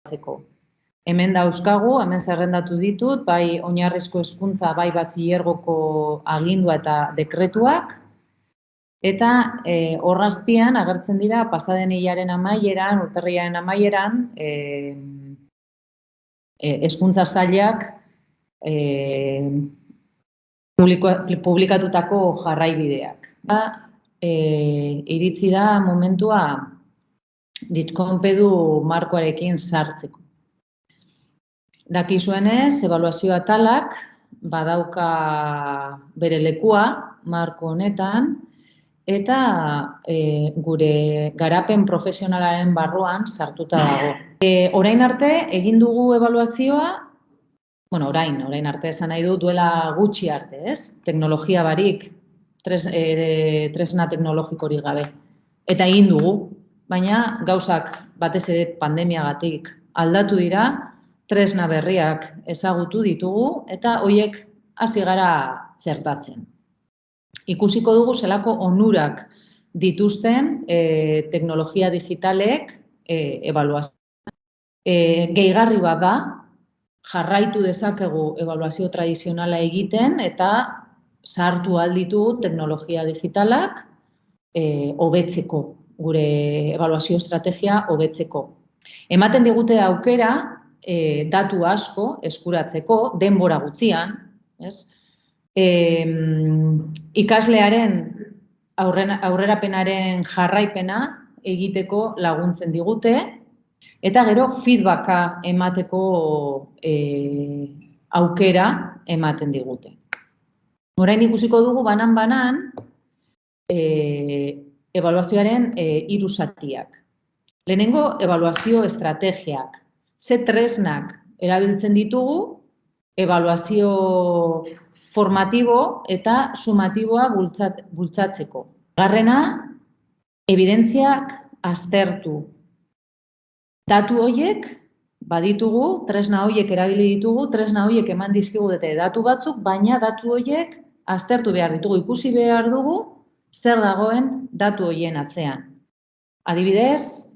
ebaluatzeko. Hemen dauzkagu, hemen zerrendatu ditut, bai oinarrizko hezkuntza, bai batxilergoko agindua eta dekretuak, eta horrazpian agertzen dira pasaden hilaren amaieran, urtarrilaren amaieran, hezkuntza sailak publikatutako jarraibideak. Iritsi da momentua diskonpedu markoarekin sartzeko. Dakizuenez, ebaluazio atalak badauka bere lekua marko honetan, eta gure garapen profesionalaren barruan sartuta dago. Orain arte egin dugu ebaluazioa, orain arte esan nahi du duela gutxi arte, ez? Teknologia barik, tresna teknologikorik gabe. Eta egin dugu, baina gauzak batez ere pandemiagatik aldatu dira, tresna berriak ezagutu ditugu, eta horiek hasi gara zertatzen. Ikusiko dugu zelako onurak dituzten teknologia digitalek ebaluazioa. Gehigarri bat da, jarraitu dezakegu ebaluazio tradizionala egiten eta sartu alditu teknologia digitalak hobetzeko, gure ebaluazio estrategia hobetzeko. Ematen digute aukera datu asko eskuratzeko, denbora gutxian, ikaslearen aurrerapenaren jarraipena egiteko laguntzen digute, eta gero feedbacka emateko aukera ematen digute. Orain ikusiko dugu banan-banan ebaluazioaren 3 zatiak. Lehenengo, ebaluazio estrategiak. Ze tresnak erabiltzen ditugu ebaluazio formatibo eta sumatiboa bultzatzeko. Bigarrena, ebidentziak aztertu. Datu horiek baditugu, tresna horiek erabili ditugu, tresna horiek eman dizkigu datu batzuk, baina datu horiek aztertu behar ditugu, ikusi behar dugu zer dagoen datu horien atzean. Adibidez,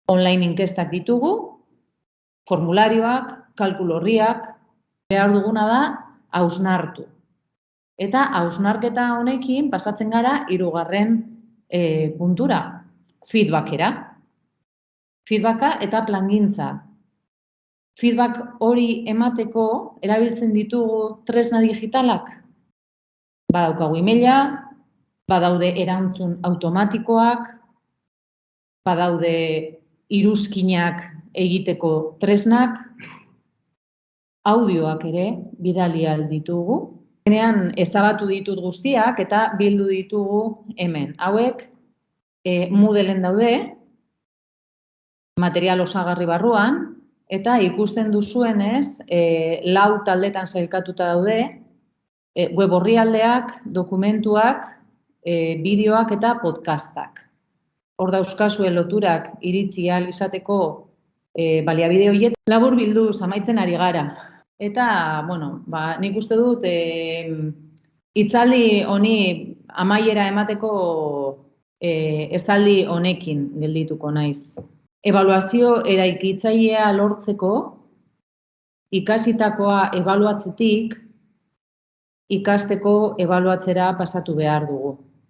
online inkestak ditugu, formularioak, kalkulu orriak, behar duguna da hausnartu. Eta hausnarketa honekin pasatzen gara 3. puntura, feedbackera. Feedbacka eta plangintza. Feedback hori emateko erabiltzen ditugu tresna digitalak. Badaukagu emaila, badaude erantzun automatikoak, badaude iruzkinak egiteko tresnak, audioak ere bidali ahal ditugu. Zenean ezabatu ditut guztiak eta bildu ditugu hemen. Hauek Moodleen daude, material osagarri barruan, eta ikusten duzuenez 4 taldetan sailkatuta daude, web orrialdeak, dokumentuak, bideoak eta podcastak. Hor dauzkazue loturak iritsi ahal izateko baliabide horiek labur bilduz amaitzen ari gara. Eta, nik uste dut hitzaldi honi amaiera emateko esaldi honekin geldituko naiz. Ebaluazio eraikitzailea lortzeko, ikasitakoa ebaluatzetik, ikasteko ebaluatzera pasatu behar dugu.